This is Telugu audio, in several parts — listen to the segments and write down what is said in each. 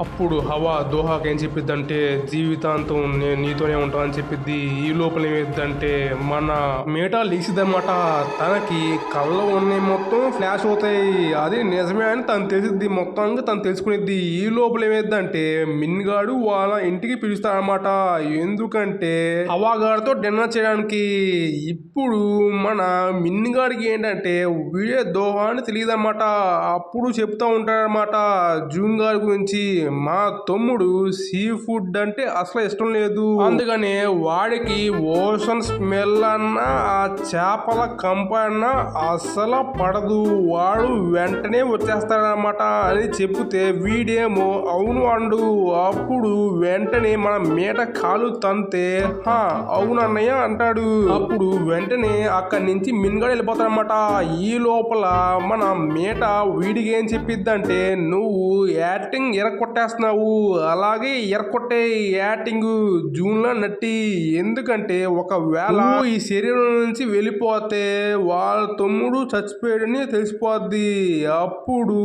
అప్పుడు హవా దోహాకి ఏం చెప్పిద్దంటే జీవితాంతం నేను నీతోనే ఉంటానని చెప్పిద్ది. ఈ లోపల ఏమైద్దంటే మన మేటా లేచిద్దన్నమాట. తనకి కళ్ళలో ఉన్నాయి మొత్తం ఫ్లాష్ అవుతాయి, అది నిజమే అని తను తెలిసిద్ది, మొత్తానికి తను తెలుసుకునిద్ది. ఈ లోపల ఏమైద్దంటే మిన్గాడు వాళ్ళ ఇంటికి పిలుస్తాడనమాట. ఎందుకంటే హవాగాడితో డిన్నర్ చేయడానికి. ఇప్పుడు మన మిన్గాడికి ఏంటంటే వీడే దోహా అని తెలియదన్నమాట. అప్పుడు చెప్తా ఉంటాడనమాట జూన్ గారి గురించి. మా తమ్ముడు సీ ఫుడ్ అంటే అసలు ఇష్టం లేదు, అందుకనే వాడికి ఓషన్ స్మెల్ అన్నా ఆ చేపల కంప అన్నా అసలు పడదు, వాడు వెంటనే వచ్చేస్తాడనమాట అని చెప్తే వీడేమో అవును అండు. అప్పుడు వెంటనే మన మేట కాలు తంతే అవును అన్నయ్య అంటాడు. అప్పుడు వెంటనే అక్కడి నుంచి మిన్గాడు వెళ్ళిపోతాడనమాట. ఈ లోపల మన మేట వీడికి ఏం చెప్పిద్దంటే నువ్వు యాక్టింగ్ ఎరగొట్టేస్తున్నావు, అలాగే ఎరగొట్టే యాక్టింగ్ జూన్లో నట్టి. ఎందుకంటే ఒకవేళ ఈ శరీరం నుంచి వెళ్ళిపోతే వాళ్ళ తమ్ముడు చచ్చిపోయాడని తెలిసిపోద్ది. అప్పుడు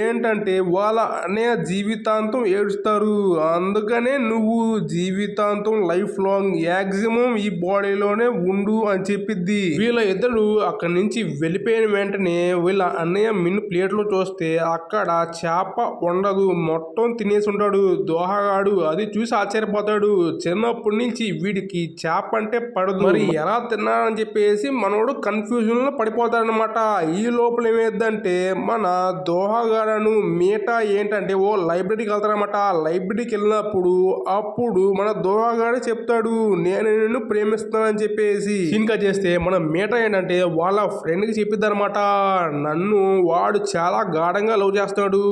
ఏంటంటే వాళ్ళ అన్నయ్య జీవితాంతం ఏడుస్తారు. అందుకనే నువ్వు జీవితాంతం లైఫ్ లాంగ్ యాక్సిమం ఈ బాడీలోనే ఉండు అని చెప్పిద్ది. వీళ్ళ ఇద్దరు అక్కడి నుంచి వెళ్ళిపోయిన వెంటనే వీళ్ళ అన్నయ్య మిన్ను ప్లేట్లో చూస్తే అక్కడ చేప ఉండదు, మొత్తం తినేసి ఉంటాడు దోహగాడు. అది చూసి ఆశ్చర్యపోతాడు. చిన్నప్పటి నుంచి వీడికి చేప అంటే పడదు, మరి ఎలా తిన్నాడని చెప్పేసి మనోడు కన్ఫ్యూజన్ లో పడిపోతాడనమాట. ఈ లోపల ఏమైందంటే మన దోహగాడను మీటా ఏంటంటే ఓ లైబ్రరీకి వెళ్తారనమాట. లైబ్రరీకి వెళ్ళినప్పుడు అప్పుడు మన దోహగాడే చెప్తాడు నేను నిన్ను ప్రేమిస్తానని చెప్పేసి. ఇంకా చేస్తే మన మీటా ఏంటంటే వాళ్ళ ఫ్రెండ్ కి చెప్పిద్దనమాట నన్ను వాడు చాలా గాఢంగా లవ్ చేస్తాడు.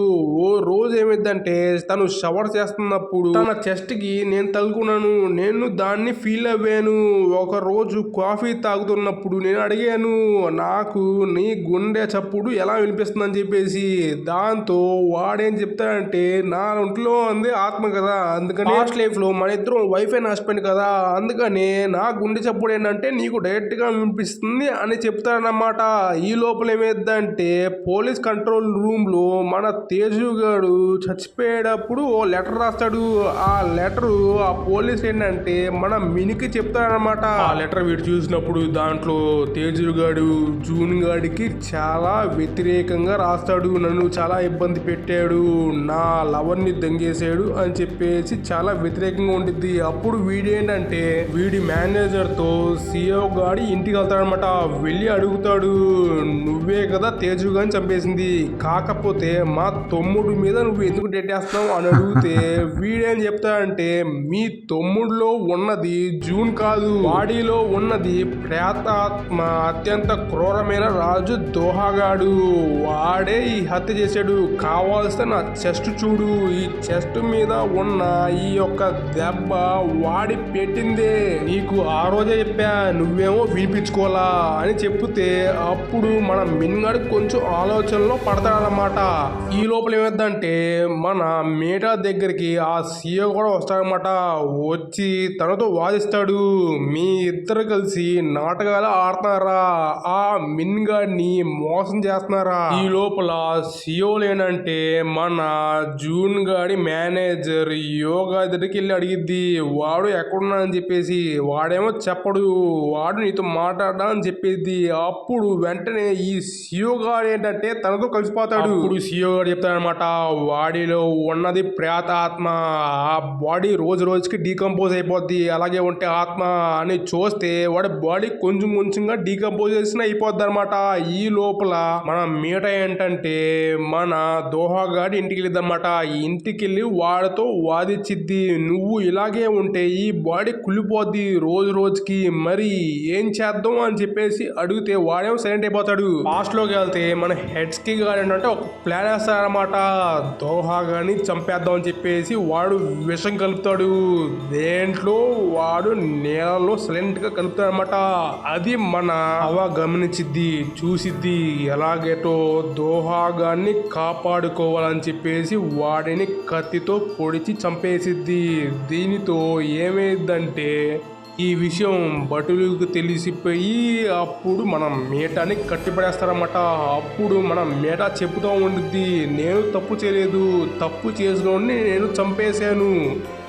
ఓ రోజు ఏమైందంటే తను షవర్ చేస్తున్నప్పుడు తన చెస్ట్ కి నేను తగులుకున్నాను, నేను దాన్ని ఫీల్ అవ్వాను. ఒక రోజు కాఫీ తాగుతున్నప్పుడు నేను అడిగాను నాకు నీ గుండె చప్పుడు ఎలా వినిపిస్తుందని చెప్పేసి. దాంతో వాడేం చెప్తాడంటే నా ఒంట్లో ఉంది ఆత్మ కదా, అందుకని లాస్ట్ లైఫ్ లో మన ఇద్దరం వైఫ్ అండ్ హస్బెండ్ కదా, అందుకని నా గుండె చప్పుడు ఏంటంటే నీకు డైరెక్ట్ గా వినిపిస్తుంది అని చెప్తాడనమాట. ఈ లోపల ఏమైందంటే పోలీస్ కంట్రోల్ రూమ్ లో మన తేజు గారు చచ్చిపోయేటప్పుడు ఓ లెటర్ రాస్తాడు. ఆ లెటర్ ఆ పోలీస్ ఏంటంటే మన మినికి చెప్తాడనమాట. ఆ లెటర్ వీడు చూసినప్పుడు దాంట్లో తేజు గాడు జూన్ గాడికి చాలా వ్యతిరేకంగా రాస్తాడు. నన్ను చాలా ఇబ్బంది పెట్టాడు, నా లవర్ ని దంగేసాడు అని చెప్పేసి చాలా వ్యతిరేకంగా ఉండిద్ది. అప్పుడు వీడేంటంటే వీడి మేనేజర్ తో సిఓ గాడి ఇంటికి వెళ్తాడనమాట. వెళ్ళి అడుగుతాడు నువ్వే కదా తేజు గాని చంపేసింది, కాకపోతే మా తమ్ముడు మీద నువ్వు ఎందుకు డెట్టేస్తున్నావు అని అడిగితే వీడేం చెప్తాడంటే మీ తమ్ముడిలో ఉన్నది జూన్ కాదు, బాడీలో ఉన్నది ప్రేతాత్మ, అత్యంత క్రూరమైన రాజు దోహగాడు, వాడే ఈ హత్య చేశాడు. కావాల్సిన నా చెస్ట్ చూడు, ఈ చెస్ట్ మీద ఉన్న ఈ యొక్క దెబ్బ వాడి పెట్టిందే, నీకు ఆ రోజే చెప్పా నువ్వేమో వినిపించుకోవాలా అని చెప్తే అప్పుడు మన మిన్గాడు కొంచెం ఆలోచనలో పడతాడనమాట. ఈ లోపల ఏమైందంటే మన మేటా దగ్గరికి ఆ సీఓ కూడా వస్తాడనమాట. వచ్చి తనతో వాదిస్తాడు మీ ఇద్దరు కలిసి నాటకాలు ఆడుతున్నారా, ఆ మిన్గాడిని మోసం చేస్తున్నారా. ఈ లోపల సీఓ లేనంటే మన జూన్ గాడి మేనేజర్ యోగా దగ్గరికి వెళ్ళి అడిగిద్ది వాడు ఎక్కడున్నా అని చెప్పేసి. వాడేమో చెప్పడు, వాడు నీతో మాట్లాడా అని చెప్పేది. అప్పుడు వెంటనే ఈ సీఓ గాడు ఏంటంటే తనతో కలిసిపోతాడు. అప్పుడు సీఓ గారు చెప్తాడనమాట వాడిలో ఉన్నది ప్రేతాత్మ, ఆ బాడీ రోజు రోజుకి డీకంపోజ్ అయిపోద్ది, అలాగే ఉంటే ఆత్మ అని చూస్తే వాడి బాడీ కొంచెం కొంచెంగా డీకంపోజేషన్ అయిపోద్ది అనమాట. ఈ లోపల మన మీట ఏంటంటే మన దోహాగాడి ఇంటికి వెళ్ళిద్దన్నమాట. ఇంటికి వెళ్ళి వాడితో వాదిచ్చిద్ది నువ్వు ఇలాగే ఉంటే ఈ బాడీ కుళ్ళిపోద్ది రోజు రోజుకి, మరి ఏం చేద్దాం అని చెప్పేసి అడిగితే వాడేమో సైలెంట్ అయిపోతాడు. లాస్ట్ లోకి వెళ్తే మన హెడ్స్ కి గాడు ఏంటంటే ఒక ప్లాన్ వేస్తాడనమాట, దోహాగాని చంపేద్దాం అని చెప్పేసి. వాడు విషం కలుపుతాడు, దేంట్లో వాడు నేలలో సైలెంట్ గా కలుపుతాడు అనమాట. అది మన హవా గమనించిద్ది, చూసిద్ది. ఎలాగేటో దోహాగాన్ని కాపాడుకోవాలని చెప్పేసి వాడిని కత్తితో పొడిచి చంపేసిద్ది. దీనితో ఏమైందంటే ఈ విషయం భటులకు తెలిసిపోయి అప్పుడు మనం మేటాని కట్టిపడేస్తారన్నమాట. అప్పుడు మనం మేటా చెప్పుతూ ఉండిద్ది, నేను తప్పు చేయలేదు, తప్పు చేసినోడిని నేను చంపేశాను,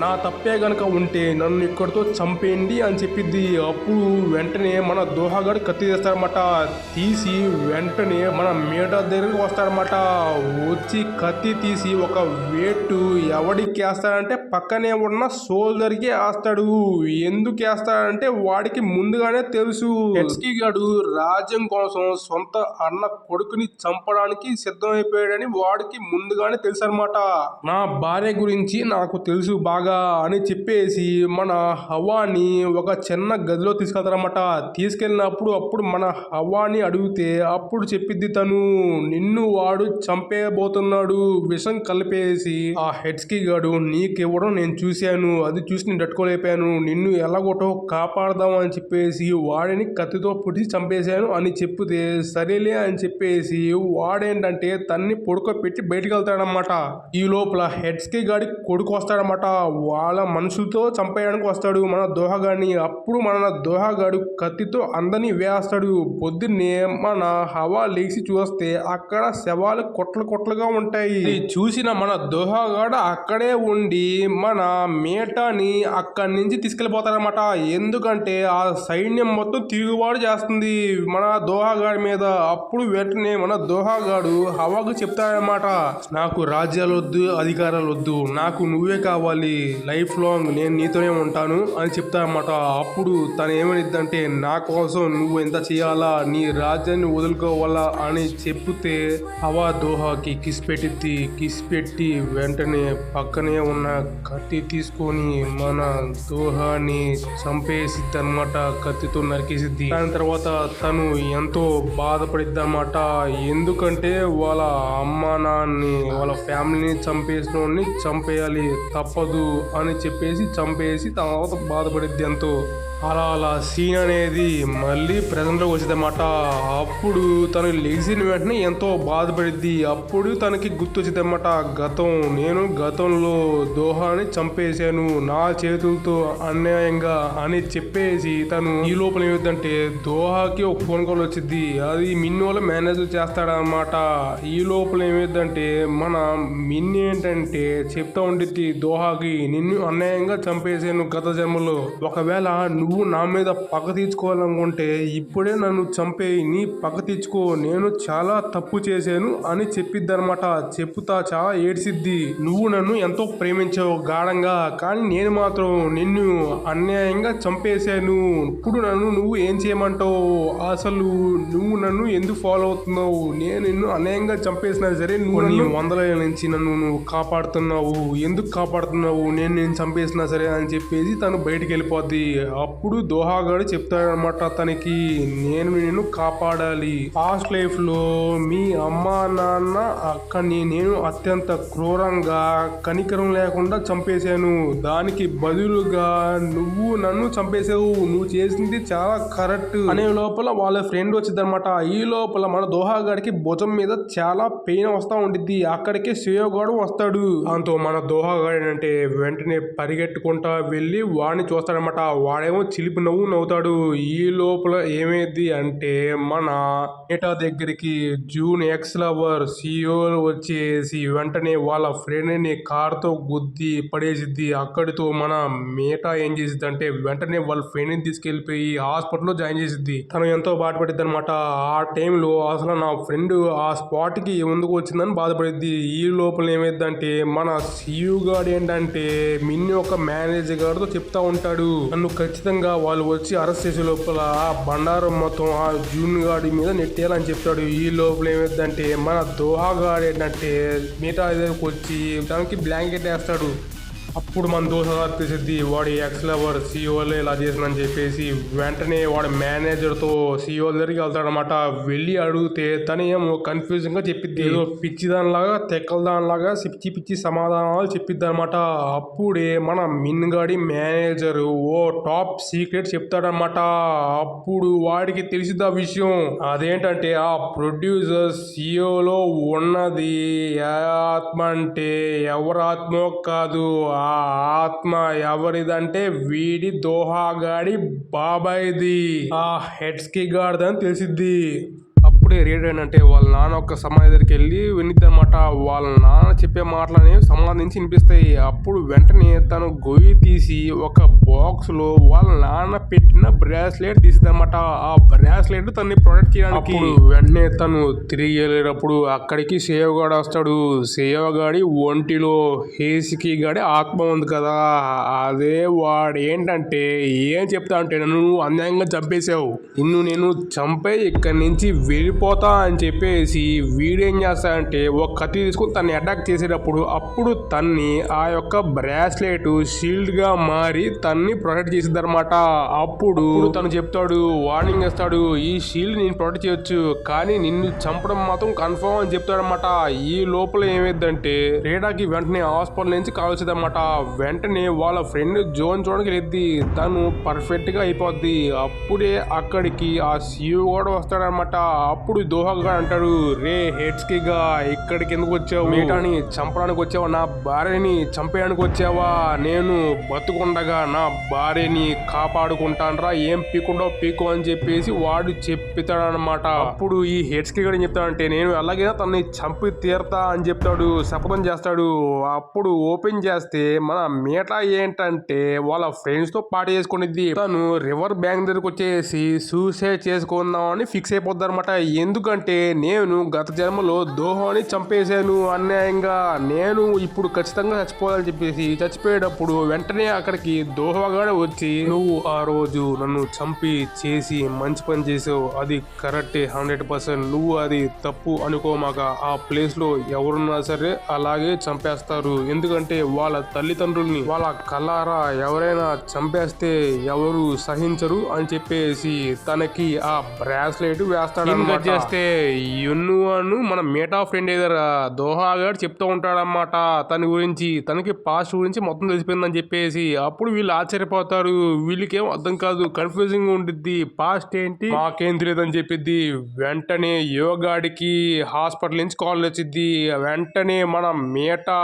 నా తప్పే గనక ఉంటే నన్ను ఇక్కడితో చంపేయండి అని చెప్పిద్ది. అప్పుడు వెంటనే మన దోహాగాడు కత్తి తీస్తారన్నమాట. తీసి వెంటనే మన మేటా దగ్గరికి వస్తాడనమాట. వచ్చి కత్తి తీసి ఒక వేటు ఎవడికి వేస్తాడంటే పక్కనే ఉన్న సోల్జర్కి వేస్తాడు. ఎందుకు వేస్తాడంటే వాడికి ముందుగానే తెలుసు హెడ్స్కీ గాడు రాజ్యం కోసం సొంత అన్న కొడుకుని చంపడానికి సిద్ధమైపోయాడని వాడికి ముందుగానే తెలుసు అనమాట. నా భార్య గురించి నాకు తెలుసు బాగా అని చెప్పేసి మన హవాని ఒక చిన్న గదిలో తీసుకెళ్తారన్నమాట. తీసుకెళ్ళినప్పుడు మన హవాని అడిగితే అప్పుడు చెప్పిద్ది తను, నిన్ను వాడు చంపేయబోతున్నాడు విషం కలిపేసి. ఆ హెడ్స్కీ గాడు నీకివ్వడం నేను చూశాను, అది చూసి నేను తట్టుకోలేపాను, నిన్ను ఎలాగోటో కాపాడదాం అని చెప్పేసి వాడిని కత్తితో పుట్టి చంపేశాను అని చెప్తే సరేలే అని చెప్పేసి వాడేంటంటే తన్ని పొడుకోపెట్టి బయటకు వెళ్తాడనమాట. ఈ లోపల హెడ్స్కీ గాడి కొడుకు వస్తాడనమాట. వాళ్ళ మనుషులతో చంపేయడానికి వస్తాడు మన దోహగాడిని. అప్పుడు మన దోహగాడు కత్తితో అందరినీ వేస్తాడు. పొద్దున్నే మన హవా లేచి చూస్తే అక్కడ శవాలు కొట్లుగా ఉంటాయి. చూసిన మన దోహగాడు అక్కడే ఉండి మన మేటాని అక్కడి నుంచి తీసుకెళ్లిపోతాడనమాట. ఎందుకంటే ఆ సైన్యం మొత్తం తిరుగుబాటు చేస్తుంది మన దోహగాడి మీద. అప్పుడు వెంటనే మన దోహగాడు హవాకు చెప్తాడనమాట, నాకు రాజ్యాలు వద్దు, అధికారాలు వద్దు, నాకు నువ్వే కావాలి, లైఫ్ లాంగ్ నేను నీతోనే ఉంటాను అని చెప్తానమాట. అప్పుడు తను ఏమనిద్దంటే నా కోసం నువ్వు ఎంత చేయాలా, నీ రాజ్యాన్ని వదులుకోవాలా అని చెప్తే హవా దోహాకి కిస్ పెట్టిద్ది. కిస్ పెట్టి వెంటనే పక్కనే ఉన్న కత్తి తీసుకొని మన దోహాని చంపేసిద్ది అనమాట. కత్తితో నరికేసిద్ది. దాని తర్వాత తను ఎంతో బాధపడిద్ది అనమాట. ఎందుకంటే వాళ్ళ అమ్మ నాన్ని వాళ్ళ ఫ్యామిలీని చంపేసిన చంపేయాలి తప్పదు అని చెప్పేసి చంపేసి తర్వాత బాధపడిద్ది ఎంతో. అలా సీన్ అనేది మళ్ళీ ప్రజెంట్లోకి వచ్చిందన్నమాట. అప్పుడు తను లెగిసిన వెంటనే ఎంతో బాధపడిద్ది. అప్పుడు తనకి గుర్తొచ్చింది అన్నమాట, నేను గతంలో దోహాని చంపేశాను నా చేతులతో అన్యాయంగా అని చెప్పేసి తను ఈ లోపల ఏమిటంటే దోహాకి ఒక ఫోన్ కాల్ వచ్చింది. అది మిన్ను వాళ్ళ మేనేజర్ చేస్తాడనమాట. ఈ లోపల ఏమిటంటే మన మిన్ని ఏంటంటే చెప్తా ఉండిద్ది దోహాకి, నిన్ను అన్యాయంగా చంపేశాను గత జన్మలో, ఒకవేళ నువ్వు నా మీద పగ తీర్చుకోవాలనుకుంటే ఇప్పుడే నన్ను చంపేయి, నీ పగ తీర్చుకో, నేను చాలా తప్పు చేశాను అని చెప్పిద్ది అనమాట. చెప్పుతా చాలా ఏడ్చిద్ది. నువ్వు నన్ను ఎంతో ప్రేమించావు గాఢంగా, కానీ నేను మాత్రం నిన్ను అన్యాయంగా చంపేశాను. ఇప్పుడు నన్ను నువ్వు ఏం చేయమంటావు, అసలు నువ్వు నన్ను ఎందుకు ఫాలో అవుతున్నావు, నేను నిన్ను అన్యాయంగా చంపేసినా సరే నువ్వు నీ వందల నుంచి నన్ను కాపాడుతున్నావు, ఎందుకు కాపాడుతున్నావు, నేను చంపేసినా సరే అని చెప్పేసి తను బయటికి వెళ్ళిపోద్ది. అప్పుడు దోహాగాడు చెప్తాడనమాట తనకి, నిన్ను కాపాడాలి, పాస్ట్ లైఫ్ లో మీ అమ్మా నాన్న అక్కని నేను అత్యంత క్రూరంగా కనికరం లేకుండా చంపేశాను, దానికి బదులుగా నువ్వు నన్ను చంపేశావు, నువ్వు చేసింది చాలా కరెక్ట్ అనే లోపల వాళ్ళ ఫ్రెండ్ వచ్చిందనమాట. ఈ లోపల మన దోహాగాడికి భుజం మీద చాలా పెయిన్ వస్తూ ఉండిద్ది. అక్కడికి శ్రేయోగాడు వస్తాడు. దాంతో మన దోహాగాడు అంటే వెంటనే పరిగెట్టుకుంటా వెళ్ళి వాడిని చూస్తాడనమాట. వాడేమో చిలిపి నవ్వు నవ్వుతాడు. ఈ లోపల ఏమైంది అంటే మన మేటా దగ్గరికి జూన్ ఎక్స్ లవర్ సిఇఓ వచ్చేసి వెంటనే వాళ్ళ ఫ్రెండ్ ని కార్తో గుద్ది పడేసిద్ది. అక్కడితో మన మేటా ఏం చేసిద్ది అంటే వెంటనే వాళ్ళ ఫ్రెండ్ ని తీసుకెళ్లిపోయి హాస్పిటల్లో జాయిన్ చేసిద్ది. తను ఎంతో బాధపడిద్ది అనమాట. ఆ టైంలో అసలు నా ఫ్రెండ్ ఆ స్పాట్ కి ఎందుకు వచ్చిందని బాధపడిద్ది. ఈ లోపల ఏమైందంటే మన సిఇఓ గాడు ఏంటంటే మిన్ని ఒక మేనేజర్ గారితో చెప్తా ఉంటాడు, నన్ను ఖచ్చితంగా వాళ్ళు వచ్చి అరెస్ట్ చేసే లోపల ఆ బండారం మొత్తం ఆ జూన్ గాడి మీద నెట్టేయాలని చెప్తాడు. ఈ లోపల ఏమైందంటే మన దోహాగాడు ఏంటంటే మిగతా దగ్గరకు వచ్చి దానికి బ్లాంకెట్ వేస్తాడు. అప్పుడు మన దోహగారు తెలిసిద్ది వాడి ఎక్స్ లవర్ సిఇఓలే ఇలా చేసిందని చెప్పేసి వెంటనే వాడి మేనేజర్తో సిఇఓ దగ్గరికి వెళ్తాడనమాట. వెళ్ళి అడిగితే తను ఏమో కన్ఫ్యూజన్ గా చెప్పిద్ది, ఏదో పిచ్చిదానిలాగా తెక్కలదానిలాగా పిచ్చి సమాధానాలు చెప్పిద్ది అనమాట. అప్పుడే మన మిన్గాడి మేనేజర్ ఓ టాప్ సీక్రెట్ చెప్తాడనమాట. అప్పుడు వాడికి తెలిసిద్ది ఆ విషయం. అదేంటంటే ఆ ప్రొడ్యూసర్ సిఇఓలో ఉన్నది ఆత్మ అంటే ఎవరి ఆత్మో కాదు, ఆ ఆత్మ ఎవరిదంటే వీడి దోహాగాడి బాబాయిది. ఆ హెడ్స్కి గాడిదని తెలిసిద్ది. అప్పుడే రేడియో అంటే వాళ్ళ నాన్న ఒక సమాధి దగ్గరికి వెళ్ళి వినిద్దనమాట. వాళ్ళ నాన్న చెప్పే మాటలని సంబంధించి వినిపిస్తాయి. అప్పుడు వెంటనే తను గొయ్యి తీసి ఒక బాక్స్ లో వాళ్ళ నాన్న పెట్టిన బ్రాస్లెట్ తీసిద్దనమాట. ఆ బ్రాస్లెట్ తనని ప్రొటెక్ట్ చేయడానికి. వెంటనే తను తిరిగి వెళ్ళేటప్పుడు అక్కడికి సేవగాడు వస్తాడు. సేవగాడి ఒంటిలో హేసికి గాడి ఆత్మ ఉంది కదా, అదే వాడు ఏంటంటే ఏం చెప్తా అంటే నన్ను అన్యాయంగా చంపేశావు, నిన్ను నేను చంపే ఇక్కడి నుంచి వెళ్ళిపోతా అని చెప్పేసి వీడేం చేస్తాడంటే ఒక కత్తి తీసుకుని తన్ని అటాక్ చేసేటప్పుడు అప్పుడు తన్ని ఆ యొక్క బ్రాస్లెట్ షీల్డ్ గా మారి తన్ని ప్రొటెక్ట్ చేసిద్దనమాట. అప్పుడు తను చెప్తాడు, వార్నింగ్ ఇస్తాడు, ఈ షీల్డ్ నేను ప్రొటెక్ట్ చేయొచ్చు కానీ నిన్ను చంపడం మాత్రం కన్ఫర్మ్ అని చెప్తాడనమాట. ఈ లోపల ఏమైందంటే రేడాకి వెంటనే హాస్పిటల్ నుంచి కాల్ వచ్చేదన్నమాట. వెంటనే వాళ్ళ ఫ్రెండ్ జోన్ చూడడానికి వెళ్ళిద్ది. తను పర్ఫెక్ట్ గా అయిపోద్ది. అప్పుడే అక్కడికి ఆ సీఓ కూడా వస్తాడనమాట. అప్పుడు దోహగా అంటాడు, రే హెడ్స్కిగా ఇక్కడికి ఎందుకు వచ్చావు? మీటాని చంపడానికి వచ్చావా? నా భార్యని చంపేయడానికి వచ్చావా? నేను బతుకుండగా నా భార్యని కాపాడుకుంటానరా, ఏం పీకుండో పీకు అని చెప్పేసి వాడు చెప్తాడనమాట. అప్పుడు ఈ హెడ్స్కి కూడా ఏం చెప్తాడంటే నేను ఎలాగైనా తనని చంపి తీరతా అని చెప్తాడు, శపథం చేస్తాడు. అప్పుడు ఓపెన్ చేస్తే మన మీటా ఏంటంటే వాళ్ళ ఫ్రెండ్స్ తో పార్టీ చేసుకునేది. తను రివర్ బ్యాంక్ దగ్గరకు వచ్చేసి సూసైడ్ చేసుకుందామని ఫిక్స్ అయిపోద్ది అనమాట. ఎందుకంటే నేను గత జన్మలో దోహాని చంపేశాను అన్యాయంగా, నేను ఇప్పుడు ఖచ్చితంగా చచ్చిపోవాలని చెప్పేసి చచ్చిపోయేటప్పుడు వెంటనే అక్కడికి దోహగానే వచ్చి నువ్వు ఆ రోజు నన్ను చంపి చేసి మంచి పని చేసావు, అది కరెక్టే 100%, నువ్వు అది తప్పు అనుకోమాక, ఆ ప్లేస్ లో ఎవరున్నా సరే అలాగే చంపేస్తారు, ఎందుకంటే వాళ్ళ తల్లిదండ్రుల్ని వాళ్ళ కల్లారా ఎవరైనా చంపేస్తే ఎవరు సహించరు అని చెప్పేసి తనకి ఆ బ్రాస్లెట్ వేస్తాడు. చేస్తే యున్నును మన మేటా ఫ్రెండ్ ఏదరా దోహాగాడు చెప్తూ ఉంటాడన్నమాట తన గురించి, తనకి పాస్ట్ గురించి మొత్తం తెలిసిపోయిందని చెప్పేసి. అప్పుడు వీళ్ళు ఆశ్చర్యపోతారు, వీళ్ళకేం అర్థం కాదు, కన్ఫ్యూజింగ్ ఉండిద్ది, పాస్ట్ ఏంటి మాకేం తెలియదని చెప్పిద్ది. వెంటనే యోగాడికి హాస్పిటల్ నుంచి కాల్ వచ్చిద్ది. వెంటనే మన మేటా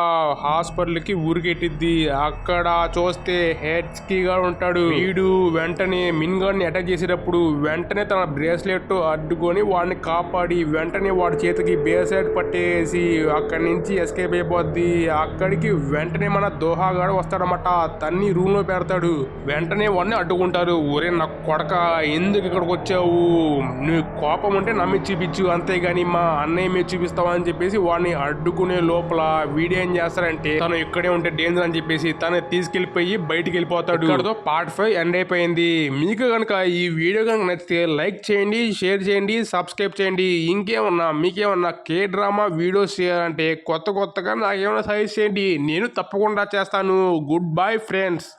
హాస్పిటల్ కి ఊరికెట్టిద్ది. అక్కడ చూస్తే హెడ్స్కి గా ఉంటాడు. వీడు వెంటనే మిన్ గాడిని అటాక్ చేసేటప్పుడు వెంటనే తన బ్రేస్లెట్ అడ్డుకొని వాడిని కాపాడి వెంటనే వాడి చేతికి బ్రేస్లెట్ పట్టేసి అక్కడి నుంచి ఎస్కేప్ అయిపోద్ది. అక్కడికి వెంటనే మన దోహాగాడు వస్తాడనమాట. తన్ని రూమ్ లో పెడతాడు. వెంటనే వాడిని అడ్డుకుంటారు. ఒరే నా కొడక ఎందుకు ఇక్కడికి వచ్చావు, నువ్వు కోపం ఉంటే నమ్మి చూపించు, అంతేగాని మా అన్నయ్య మీద చూపిస్తావా అని చెప్పేసి వాడిని అడ్డుకునే లోపల వీడేం చేస్తారంటే తను ఇక్కడే ఉంటే డేంజర్ అని చెప్పేసి తను తీసుకెళ్లిపోయి బయటికి వెళ్ళిపోతాడు. ఇక్కడతో పార్ట్ 5 ఎండ్ అయిపోయింది. మీకు కనుక ఈ వీడియో కనుక నచ్చితే లైక్ చేయండి, షేర్ చేయండి, సబ్స్క్రైబ్ చేయండి. ఇంకేమన్నా మీకేమన్నా కే డ్రామా వీడియోస్ చేయాలంటే కొత్తగా నాకేమన్నా సజెస్ట్ చేయండి, నేను తప్పకుండా చేస్తాను. Good bye friends.